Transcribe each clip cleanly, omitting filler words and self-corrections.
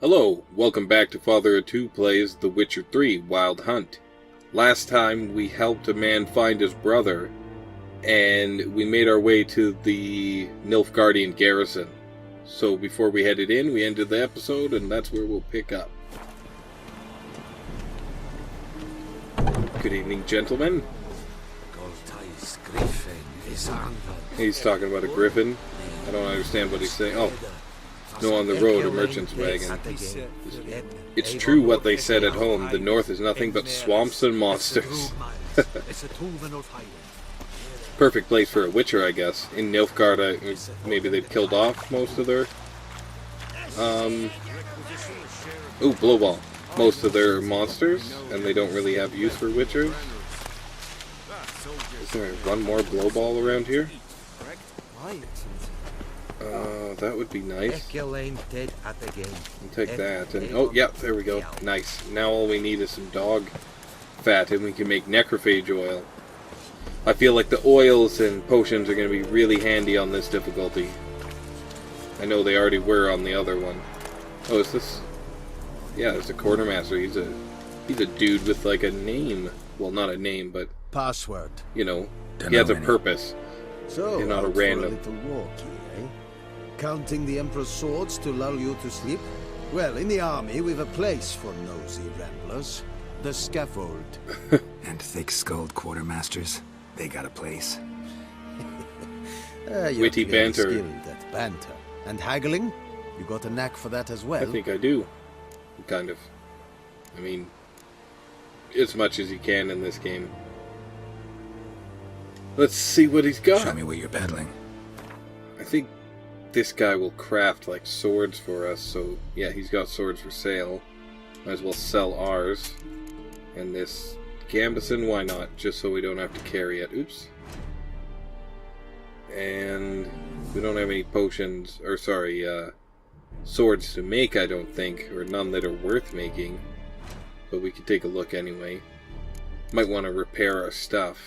Hello, welcome back to FatherofTwo Plays The Witcher 3 Wild Hunt. Last time we helped a man find his brother, and we made our way to the Nilfgaardian garrison. So before we headed in, we ended the episode, and that's where we'll pick up. Good evening, gentlemen. He's talking about a griffin. I don't understand what he's saying. Oh. No, on the road, a merchant's wagon. It's true what they said at home. The north is nothing but swamps and monsters. Perfect place for a witcher, I guess. In Nilfgaard, maybe they've killed off most of their... Ooh, blowball. Most of their monsters, and they don't really have use for witchers. Is there one more blowball around here? That would be nice. I'll take that. And oh, yeah, there we go. Nice. Now all we need is some dog fat, and we can make necrophage oil. I feel like the oils and potions are going to be really handy on this difficulty. I know they already were on the other one. Oh, is this? Yeah, it's a quartermaster. He's a dude with like a name. Well, not a name, but password. You know, he has a purpose. So, and not a random. Counting the Emperor's swords to lull you to sleep? Well, in the army, we've a place for nosy ramblers. The scaffold. And thick-skulled quartermasters, they got a place. Witty banter. Skilled at banter. And haggling? You got a knack for that as well? I think I do. Kind of. I mean, as much as you can in this game. Let's see what he's got. Show me what you're peddling. I think this guy will craft like swords for us, so yeah, he's got swords for sale. Might as well sell ours. And this gambeson, why not? Just so we don't have to carry it. Oops. And we don't have any potions, or sorry, swords to make, I don't think, or none that are worth making. But we could take a look anyway. Might want to repair our stuff.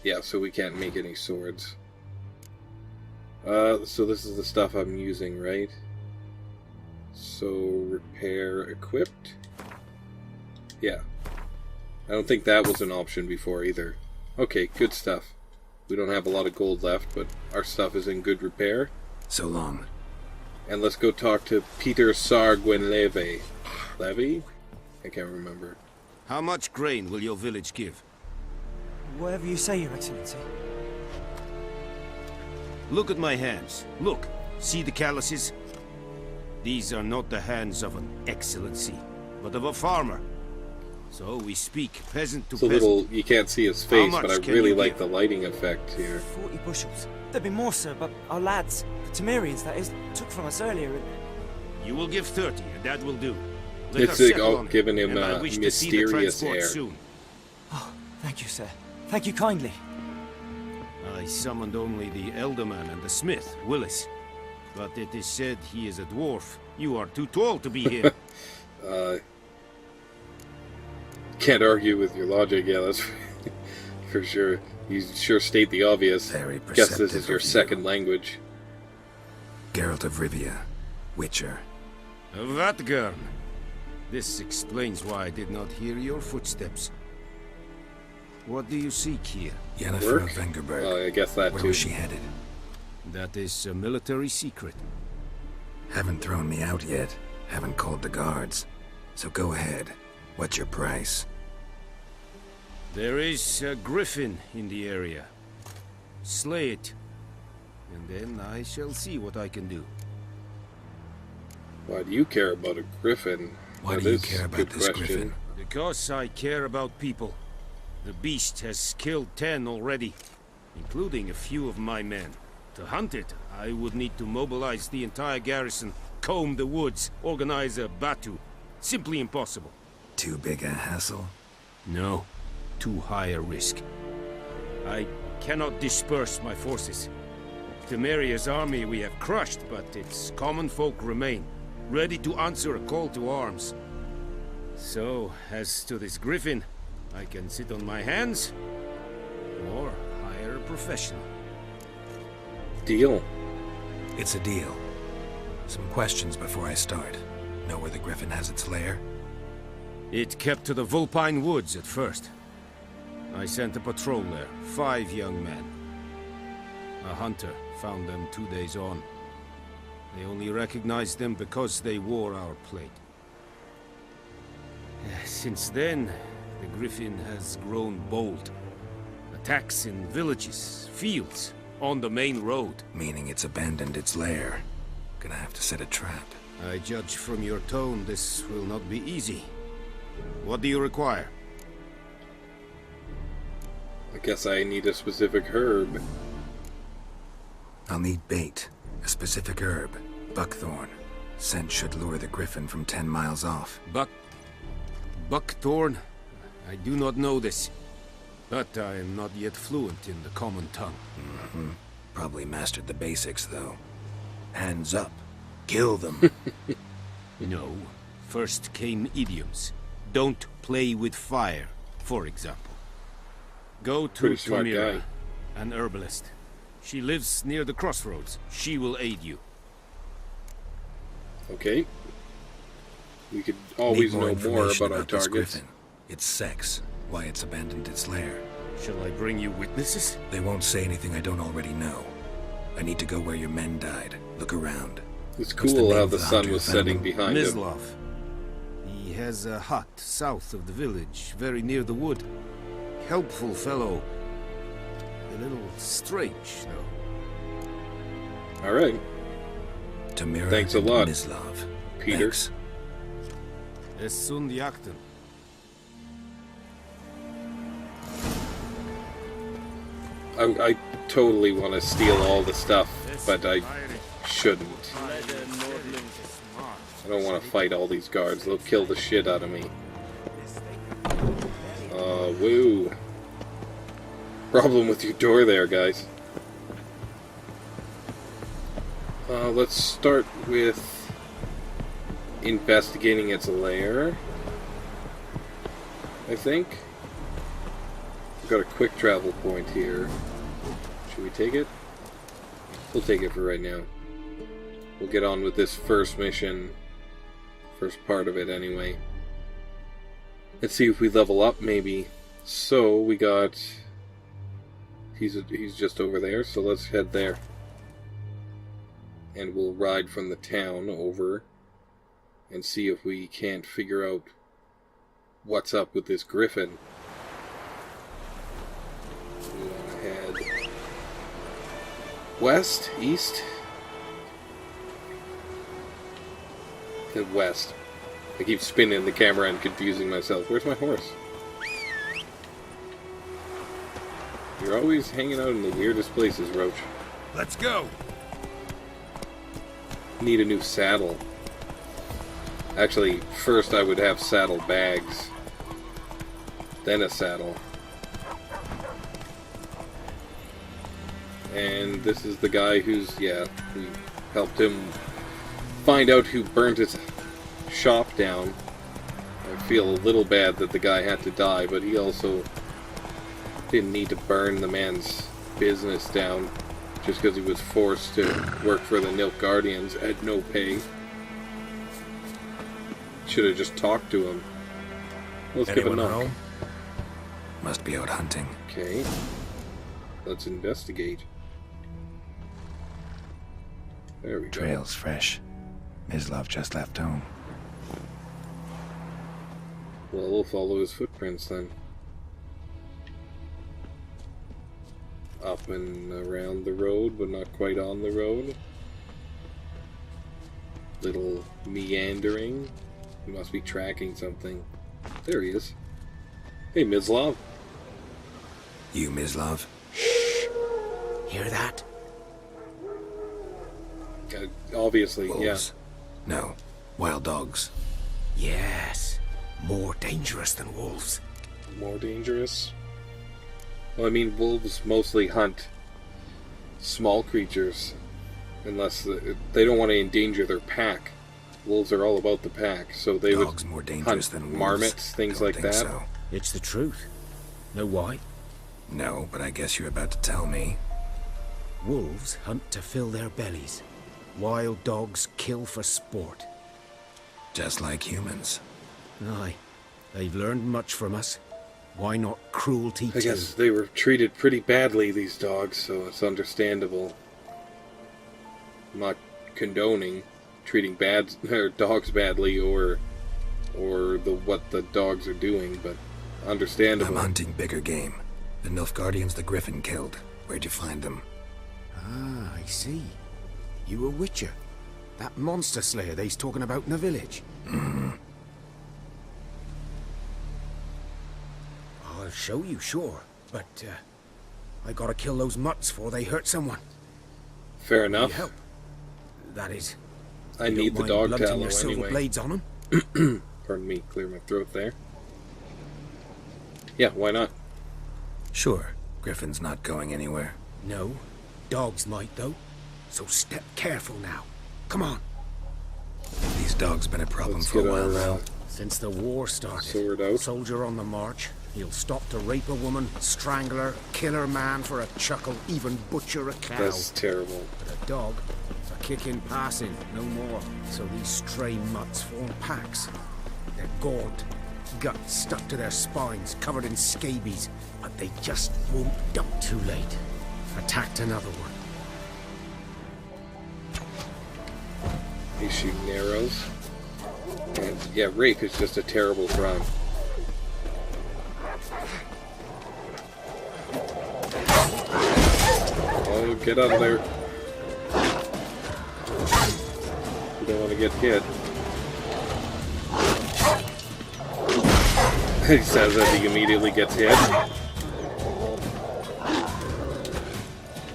Yeah, so we can't make any swords. So this is the stuff I'm using, right? So, repair equipped? Yeah. I don't think that was an option before either. Okay, good stuff. We don't have a lot of gold left, but our stuff is in good repair. So long. And let's go talk to Peter Sargwenleve. Levy? I can't remember. How much grain will your village give? Whatever you say, Your Excellency. Look at my hands. Look. See the calluses? These are not the hands of an excellency, but of a farmer. So we speak peasant to peasant. It's a little, you can't see his face, but I really like the lighting effect here. 40 bushels. There'd be more, sir, but our lads, the Temerians, that is, took from us earlier. You will give 30, and that will do. It's like, giving him a mysterious air. Soon. Oh, thank you, sir. Thank you kindly. I summoned only the Elderman and the smith, Willis. But it is said he is a dwarf. You are too tall to be here. Can't argue with your logic, yeah, that's for sure. You sure state the obvious. Very guess this is your second language. Geralt of Rivia, Witcher. Vatgern. This explains why I did not hear your footsteps. What do you seek here? Yennefer of Vengerberg. Oh, I guess that Where too. was she headed? That is a military secret. Haven't thrown me out yet. Haven't called the guards. So go ahead. What's your price? There is a griffin in the area. Slay it. And then I shall see what I can do. Why do you care about a griffin? Why do you care about this griffin? Because I care about people. The beast has killed 10 already, including a few of my men. To hunt it, I would need to mobilize the entire garrison, comb the woods, organize a batu. Simply impossible. Too big a hassle? No, too high a risk. I cannot disperse my forces. Temeria's army we have crushed, but its common folk remain, ready to answer a call to arms. So, as to this griffin, I can sit on my hands, or hire a professional. Deal. It's a deal. Some questions before I start. Know where the griffin has its lair? It kept to the Vulpine Woods at first. I sent a patrol there, 5 young men. A hunter found them 2 days on. They only recognized them because they wore our plate. Since then, the griffin has grown bold. Attacks in villages, fields, on the main road. Meaning it's abandoned its lair. Gonna have to set a trap. I judge from your tone this will not be easy. What do you require? I guess I need a specific herb. I'll need bait. A specific herb. Buckthorn. Scent should lure the griffin from 10 miles off. Buckthorn? I do not know this. But I am not yet fluent in the common tongue. Mm-hmm. Probably mastered the basics, though. Hands up. Kill them. No. First came idioms. Don't play with fire, for example. Go to Pretty smart Tamira, guy. an herbalist. She lives near the crossroads. She will aid you. Okay. We could always know more information about our this targets. griffin. Its sex. Why it's abandoned its lair. Shall I bring you witnesses? They won't say anything I don't already know. I need to go where your men died. Look around. It's What's cool name how of the the sun hunter was who found setting him? behind him. Mislav. He has a hut south of the village, very near the wood. Helpful fellow. A little strange, though. Alright, Tamira Thanks a and lot, Mislav. Peter. Thanks. Es sunt jakten. I totally want to steal all the stuff, but I shouldn't. I don't want to fight all these guards. They'll kill the shit out of me. Woo. Problem with your door there, guys. Let's start with investigating its lair, I think. We've got a quick travel point here. Should we take it? We'll take it for right now. We'll get on with this first mission. First part of it, anyway. Let's see if we level up, maybe. So, we got... He's just over there, so let's head there. And we'll ride from the town over and see if we can't figure out what's up with this griffin. We want to head west, east, and west. I keep spinning the camera and confusing myself. Where's my horse? You're always hanging out in the weirdest places, Roach. Let's go! Need a new saddle. Actually, first I would have saddle bags. Then a saddle. And this is the guy who's, yeah, we helped him find out who burnt his shop down. I feel a little bad that the guy had to die, but he also didn't need to burn the man's business down just because he was forced to work for the Nilfgaardians at no pay. Should have just talked to him. Let's give a knock. Home? Must be out hunting. Okay. Let's investigate. There we go. Trail's fresh. Mislav just left home. Well, we'll follow his footprints then. Up and around the road, but not quite on the road. Little meandering. He must be tracking something. There he is. Hey, Mislav. You, Mislav? Hear that? Obviously, Wolves? No. Wild dogs. Yes. More dangerous than wolves. yeah. More dangerous? Well, I mean, wolves mostly hunt small creatures. Unless they don't want to endanger their pack. Wolves are all about the pack, so they Dogs would more dangerous hunt than wolves. marmots, things Don't like think that. So. It's the truth. Know why? No, but I guess you're about to tell me. Wolves hunt to fill their bellies. Wild dogs kill for sport. Just like humans. Aye. They've learned much from us. Why not cruelty I too? guess they were treated pretty badly, these dogs, so it's understandable. I'm not condoning treating dogs badly or what the dogs are doing, but understandable. I'm hunting bigger game. The Nilfgaardians the Griffin killed. Where'd you find them? Ah, I see. You a witcher. That monster slayer they's talking about in the village. Mm-hmm. I'll show you, sure. But, I gotta kill those mutts before they hurt someone. Fair Will you enough. help? That is, I need the dog tallow your silver anyway. blades on 'em? Pardon me, clear my throat there. Yeah, why not? Sure. Griffin's not going anywhere. No. Dogs might, though. So step careful now. Come on. These dogs been a problem Let's for a get while our now. Since the war started, sword out. Soldier on the march. He'll stop to rape a woman, strangle her, kill her man for a chuckle, even butcher a cow. That's terrible. But a dog, a kick in passing, no more. So these stray mutts form packs. They're gaunt, guts stuck to their spines, covered in scabies, but they just won't dump. Too late. Attacked another one. He's shooting arrows. And yeah, rape is just a terrible crime. Oh, get out of there. You don't want to get hit. He says that he immediately gets hit.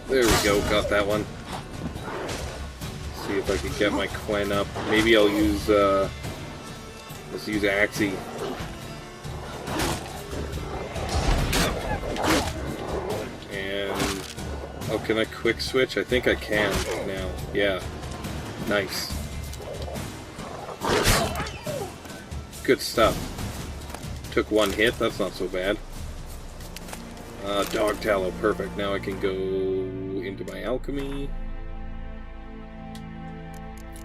There we go, got that one. See if I can get my Quen up. Maybe I'll use, let's use Axie. And, oh, can I quick switch? I think I can now. Yeah. Nice. Good stuff. Took one hit, that's not so bad. Dog tallow, perfect. Now I can go into my alchemy.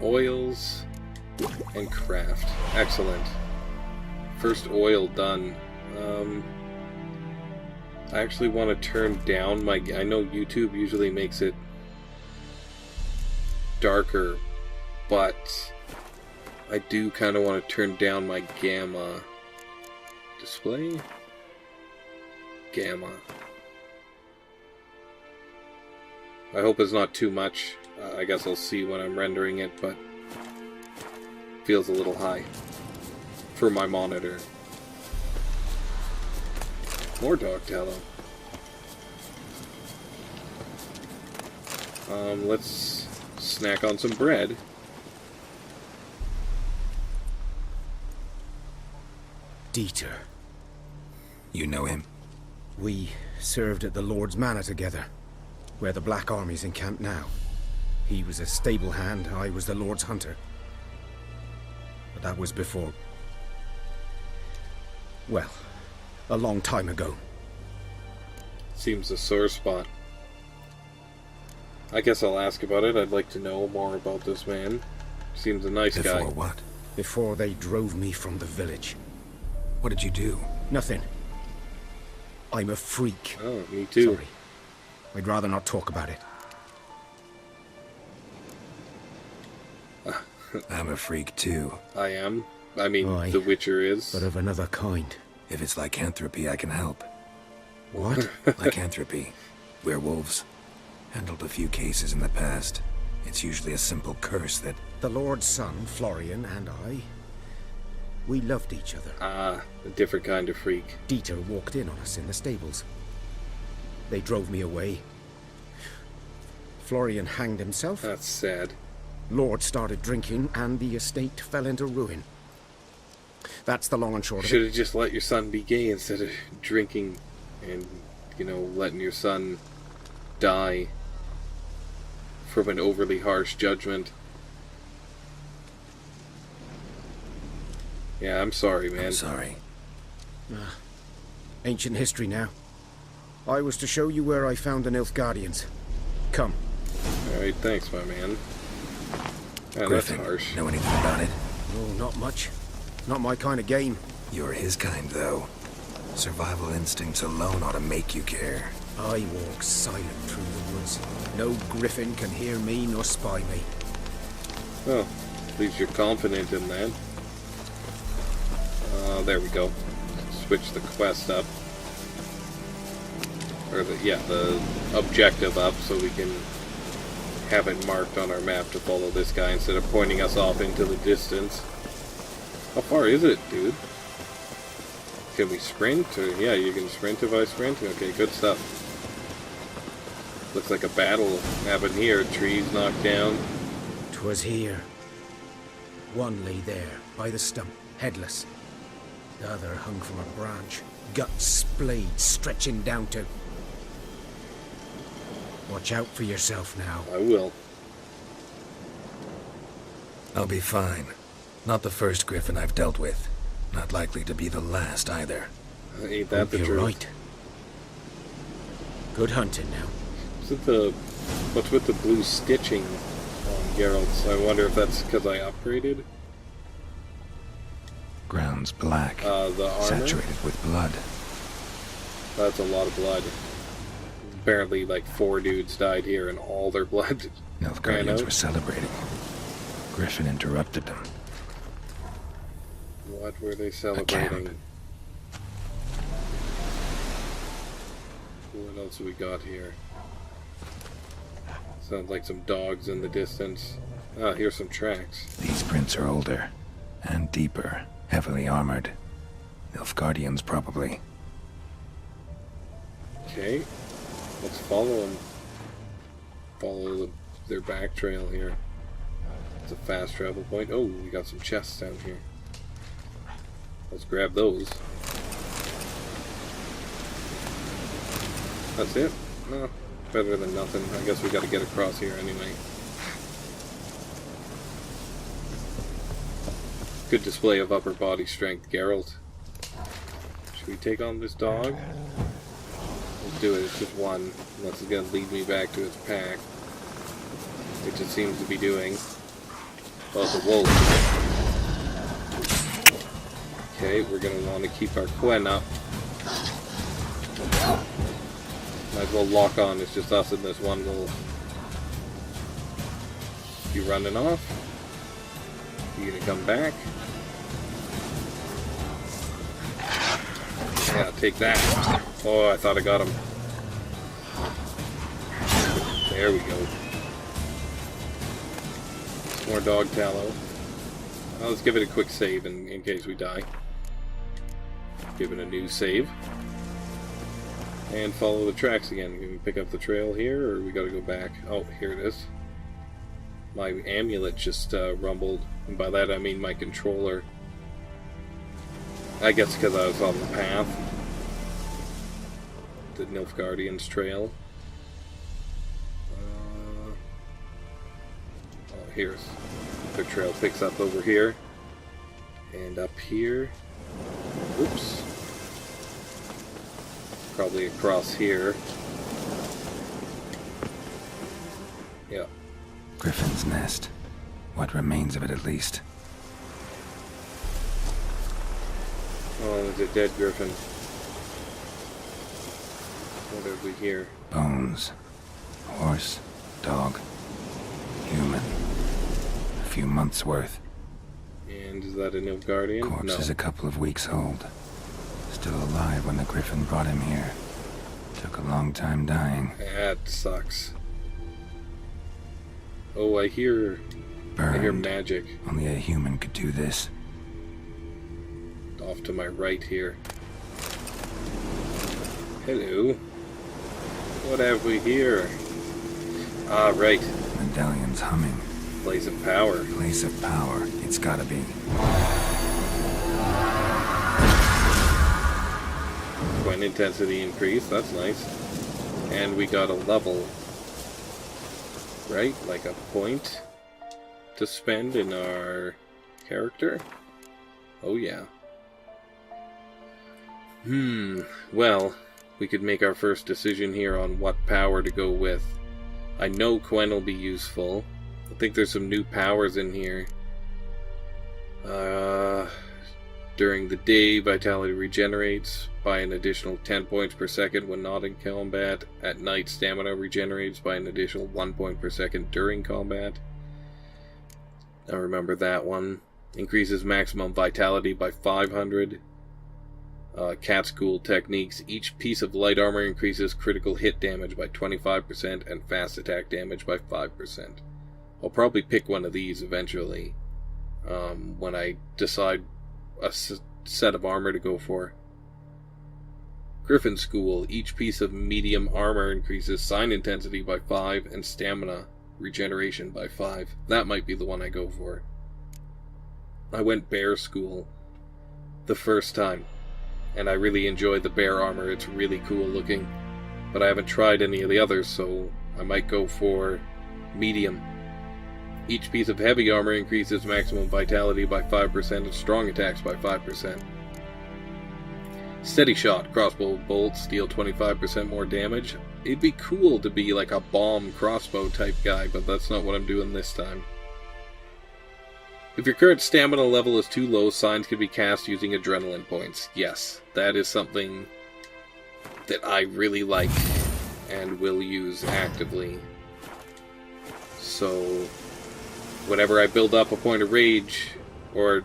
Oils and craft. Excellent. First oil done. I actually want to turn down my... I know YouTube usually makes it darker, but I do kind of want to turn down my gamma. Display? Gamma. I hope it's not too much. I guess I'll see when I'm rendering it, but feels a little high for my monitor. More dog tallow. Let's snack on some bread. Dieter. You know him? We served at the Lord's Manor together, where the Black Army's encamped now. He was a stable hand, I was the Lord's hunter. But that was before... well, a long time ago. Seems a sore spot. I guess I'll ask about it. I'd like to know more about this man. Seems a nice guy. Before what? Before they drove me from the village. What did you do? Nothing. I'm a freak. Oh, me too. Sorry. I'd rather not talk about it. I'm a freak too. I am. I mean, Aye, The Witcher is. but of another kind. If it's lycanthropy, I can help. What? Lycanthropy. Werewolves. Handled a few cases in the past. It's usually a simple curse that... The Lord's son, Florian, and I... we loved each other. Ah, a different kind of freak. Dieter walked in on us in the stables. They drove me away. Florian hanged himself. That's sad. Lord started drinking, and the estate fell into ruin. That's the long and short of Should it. have just let your son be gay instead of drinking and, you know, letting your son die from an overly harsh judgment. Yeah, I'm sorry, man. I'm sorry. Ancient history now. I was to show you where I found the Nilfgaardians. Come. Alright, thanks, my man. Yeah, that's Griffin, harsh. know anything about it? Oh, not much. Not my kind of game. You're his kind, though. Survival instincts alone ought to make you care. I walk silent through the woods. No griffin can hear me nor spy me. Oh, at least you're confident in that. There we go. Switch the quest up. Or the objective up so we can have it marked on our map to follow this guy instead of pointing us off into the distance. How far is it, dude? Can we sprint? Or, yeah, you can sprint if I sprint? Okay, good stuff. Looks like a battle happened here. Trees knocked down. 'Twas here. One lay there, by the stump, headless. The other hung from a branch, guts splayed, stretching down to... Watch out for yourself now. I will. I'll be fine. Not the first griffin I've dealt with. Not likely to be the last either. Ain't that the You're truth? right. Good hunting now. What's with the blue stitching on Geralt's? I wonder if that's because I upgraded? Ground's black. The armor? Saturated with blood. That's a lot of blood. Apparently, like, 4 dudes died here and all their blood ran Nilfgaardians out. were celebrating. Griffin interrupted them. What were they celebrating? What else have we got here? Sounds like some dogs in the distance. Ah, here's some tracks. These prints are older. And deeper. Heavily armored. Nilfgaardians, probably. Okay. Let's follow them. Follow their back trail here. It's a fast travel point. Oh, we got some chests down here. Let's grab those. That's it? No, better than nothing. I guess we gotta get across here anyway. Good display of upper body strength, Geralt. Should we take on this dog? Let's do it. It's just one. Unless it's gonna lead me back to its pack. Which it seems to be doing. Well, it's a wolf. Okay, we're gonna want to keep our Quen up. Might as well lock on. It's just us and this one wolf. You running off? You gonna come back? Yeah, take that. Oh, I thought I got him. There we go. More dog tallow. Well, let's give it a quick save in case we die. Give it a new save. And follow the tracks again. Can we pick up the trail here, or we gotta go back? Oh, here it is. My amulet just rumbled. And by that I mean my controller. I guess because I was on the path. The Nilfgaardian's trail. Oh, here's... The trail picks up over here. And up here. Oops. Probably across here. Yeah. Griffin's nest. What remains of it, at least. Oh, it's a dead griffin. What have we here? Bones. Horse. Dog. Human. A few months' worth. And is that a Nilfgaardian? Corpse No. is a couple of weeks old. Still alive when the griffin brought him here. Took a long time dying. That sucks. Oh, I hear Burned. magic. Only a human could do this. Off to my right here. Hello. What have we here? Ah, right. Medallion's humming. Blaze of power. Place of power. It's gotta be. Quen intensity increase. That's nice. And we got a level. Right? Like a point to spend in our character? Oh, yeah. Well, we could make our first decision here on what power to go with. I know Quen will be useful. I think there's some new powers in here. During the day, vitality regenerates by an additional 10 points per second when not in combat. At night, stamina regenerates by an additional 1 point per second during combat. I remember that one. Increases maximum vitality by 500. Cat School techniques. Each piece of light armor increases critical hit damage by 25% and fast attack damage by 5%. I'll probably pick one of these eventually when I decide a set of armor to go for. Griffin School. Each piece of medium armor increases sign intensity by 5 and stamina regeneration by 5. That might be the one I go for. I went Bear School the first time, and I really enjoyed the bear armor. It's really cool looking, but I haven't tried any of the others, so I might go for medium. Each piece of heavy armor increases maximum vitality by 5% and strong attacks by 5%. Steady Shot. Crossbow bolts deal 25% more damage. It'd be cool to be like a bomb crossbow type guy, but that's not what I'm doing this time. If your current stamina level is too low, signs can be cast using adrenaline points. Yes, that is something that I really like and will use actively. So whenever I build up a point of rage, or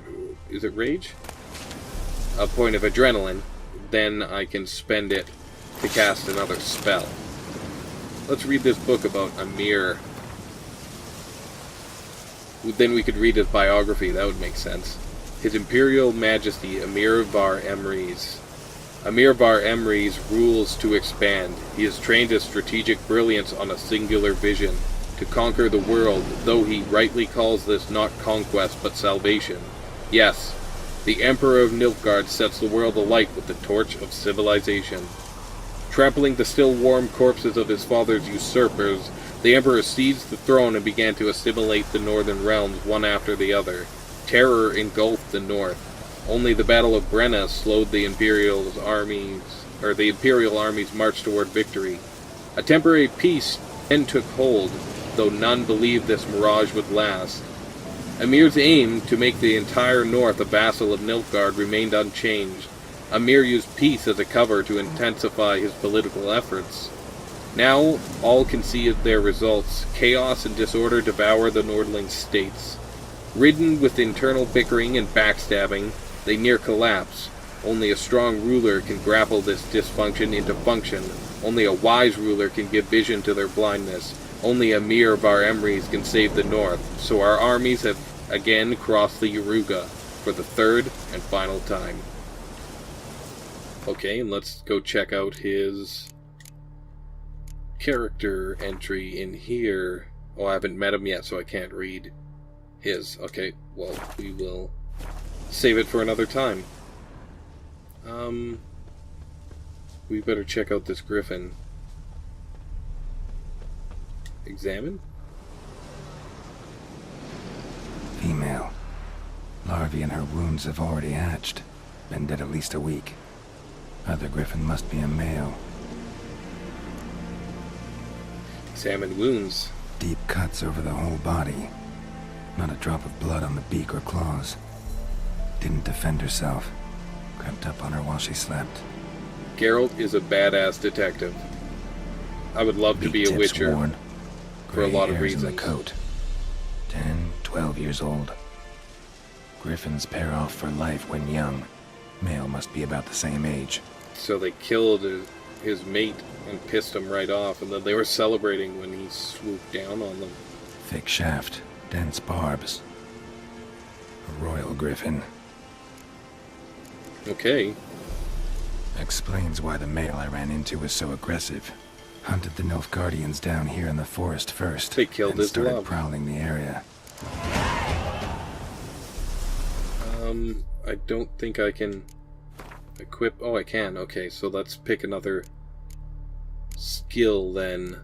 is it rage? A point of adrenaline, then I can spend it to cast another spell. Let's read this book about Emhyr. Then we could read his biography, that would make sense. His Imperial Majesty Emhyr var Emreis. Emhyr var Emreis rules to expand. He has trained his strategic brilliance on a singular vision, to conquer the world, though he rightly calls this not conquest but salvation. Yes, the Emperor of Nilfgaard sets the world alight with the torch of civilization. Trampling the still warm corpses of his father's usurpers, the Emperor seized the throne and began to assimilate the northern realms one after the other. Terror engulfed the north. Only the Battle of Brenna slowed the Imperial army's march toward victory. A temporary peace then took hold, though none believed this mirage would last. Emhyr's aim to make the entire north a vassal of Nilfgaard remained unchanged. Emhyr used peace as a cover to intensify his political efforts. Now, all can see their results. Chaos and disorder devour the Nordling states. Ridden with internal bickering and backstabbing, they near collapse. Only a strong ruler can grapple this dysfunction into function. Only a wise ruler can give vision to their blindness. Only Emhyr var Emreis can save the north. So our armies have again crossed the Yaruga for the third and final time. Okay, and let's go check out his character entry in here. Oh, I haven't met him yet, so I can't read his. Okay, well, we will save it for another time. We better check out this griffin. Examine? Female. Larvae in her wounds have already hatched. Been dead at least a week. Other griffin must be a male. Examine wounds. Deep cuts over the whole body. Not a drop of blood on the beak or claws. Didn't defend herself. Crept up on her while she slept. Geralt is a badass detective. I would love to be a witcher Worn. for a lot of Gray hairs reasons. in the coat. 10, 12 years old. Griffins pair off for life when young. Male must be about the same age. So they killed his mate and pissed him right off, and then they were celebrating when he swooped down on them. Thick shaft, dense barbs. A royal griffin. Okay. Explains why the male I ran into was so aggressive. Hunted the Nilfgaardians down here in the forest first. They killed and his started love. prowling the area. I don't think I can equip... Oh, I can. Okay, so let's pick another skill then.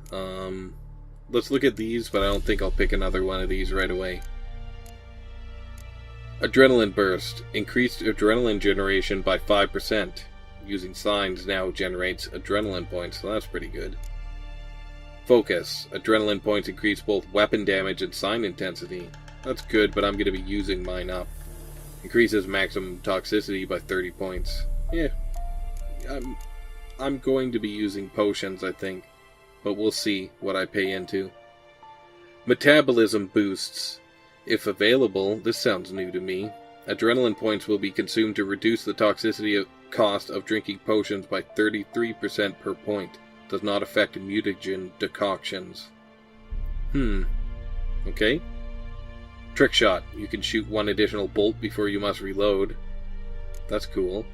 Let's look at these, but I don't think I'll pick another one of these right away. Adrenaline Burst. Increased adrenaline generation by 5%. Using signs now generates adrenaline points, so that's pretty good. Focus. Adrenaline points increase both weapon damage and sign intensity. That's good, but I'm going to be using mine up. Increases maximum toxicity by 30 points. Yeah. I'm going to be using potions, I think. But we'll see what I pay into. Metabolism boosts. If available, this sounds new to me. Adrenaline points will be consumed to reduce the toxicity cost of drinking potions by 33% per point. Does not affect mutagen decoctions. Okay. Trick shot. You can shoot one additional bolt before you must reload. That's cool.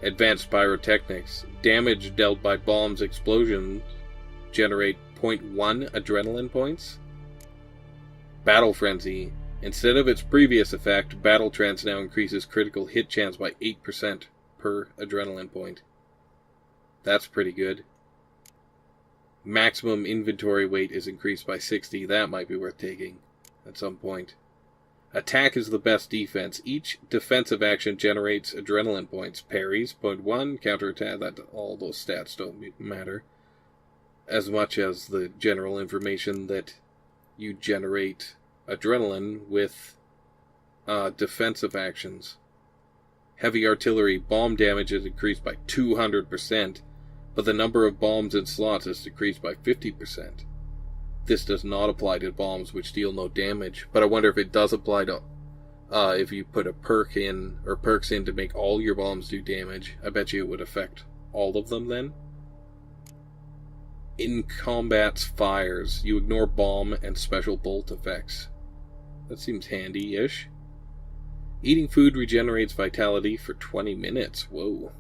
Advanced pyrotechnics. Damage dealt by bombs explosions generate 0.1 adrenaline points. Battle Frenzy. Instead of its previous effect, Battle Trance now increases critical hit chance by 8% per adrenaline point. That's pretty good. Maximum inventory weight is increased by 60. That might be worth taking at some point. Attack is the best defense. Each defensive action generates adrenaline points. Parries, 0.1. Counterattack, all those stats don't matter. As much as the general information that you generate adrenaline with defensive actions. Heavy artillery. Bomb damage is increased by 200%, but the number of bombs in slots is decreased by 50%. This does not apply to bombs which deal no damage, but I wonder if it does apply to if you put a perk in, or perks in to make all your bombs do damage. I bet you it would affect all of them then. In combat's fires, you ignore bomb and special bolt effects. That seems handy-ish. Eating food regenerates vitality for 20 minutes. Whoa.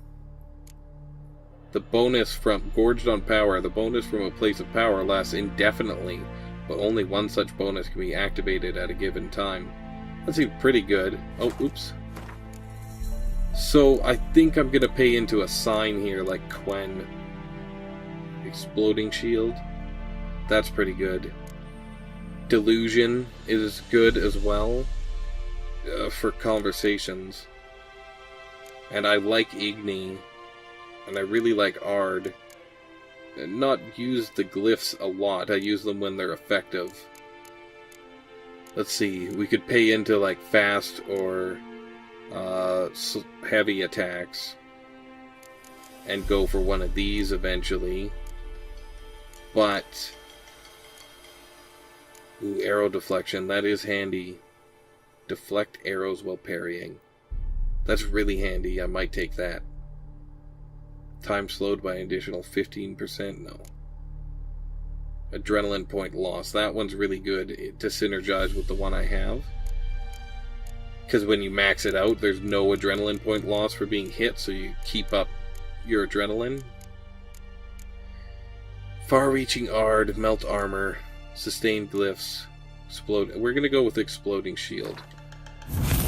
The bonus from Gorged on Power. The bonus from a place of power lasts indefinitely, but only one such bonus can be activated at a given time. That seems pretty good. Oh, oops. So, I think I'm gonna pay into a sign here like Quen. Exploding Shield. That's pretty good. Delusion is good as well for conversations. And I like Agony. And I really like Ard. Not use the glyphs a lot. I use them when they're effective. Let's see. We could pay into like fast or heavy attacks. And go for one of these eventually. But... Ooh, arrow deflection. That is handy. Deflect arrows while parrying. That's really handy. I might take that. Time slowed by an additional 15%? No. Adrenaline point loss. That one's really good to synergize with the one I have. Because when you max it out, there's no adrenaline point loss for being hit, so you keep up your adrenaline. Far-reaching Ard, melt armor, sustained glyphs, explode. We're going to go with exploding shield.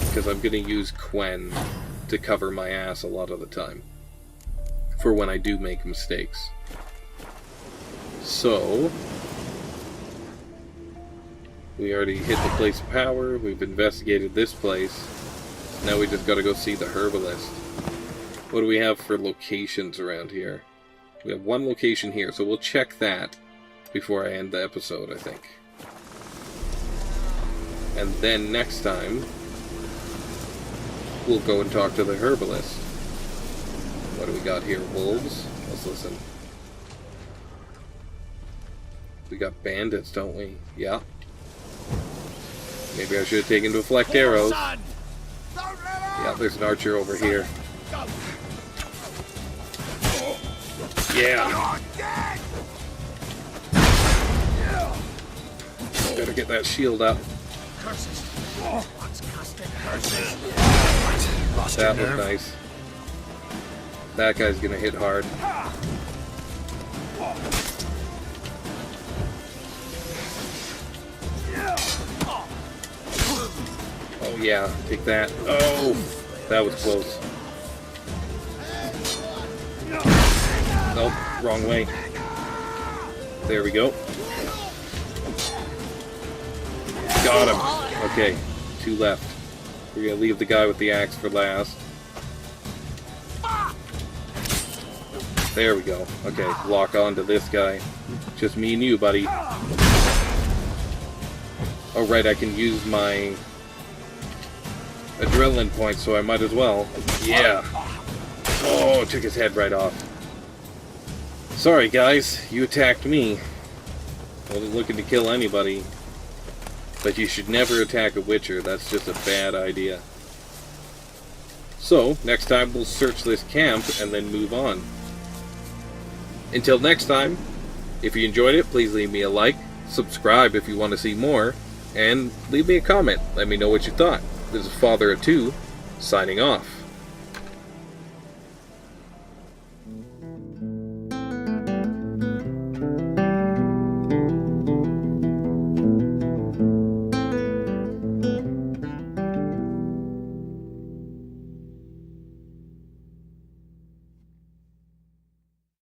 Because I'm going to use Quen to cover my ass a lot of the time. For when I do make mistakes. So, we already hit the place of power, we've investigated this place, now we just gotta go see the herbalist. What do we have for locations around here? We have one location here, so we'll check that before I end the episode, I think. And then next time, we'll go and talk to the herbalist. What do we got here? Wolves? Let's listen. We got bandits, don't we? Yeah. Maybe I should have taken deflect arrows. Yeah, there's an archer over here. Yeah! Better get that shield up. That was nice. That guy's gonna hit hard. Oh yeah, take that. Oh, that was close. Nope, wrong way. There we go. Got him. Okay, 2 left. We're gonna leave the guy with the axe for last. There we go. Okay, lock on to this guy. Just me and you, buddy. Oh right, I can use my adrenaline points, so I might as well. Yeah. Oh, took his head right off. Sorry, guys. You attacked me. I wasn't looking to kill anybody. But you should never attack a Witcher. That's just a bad idea. So, next time we'll search this camp and then move on. Until next time, if you enjoyed it, please leave me a like, subscribe if you want to see more, and leave me a comment. Let me know what you thought. This is Father of Two, signing off.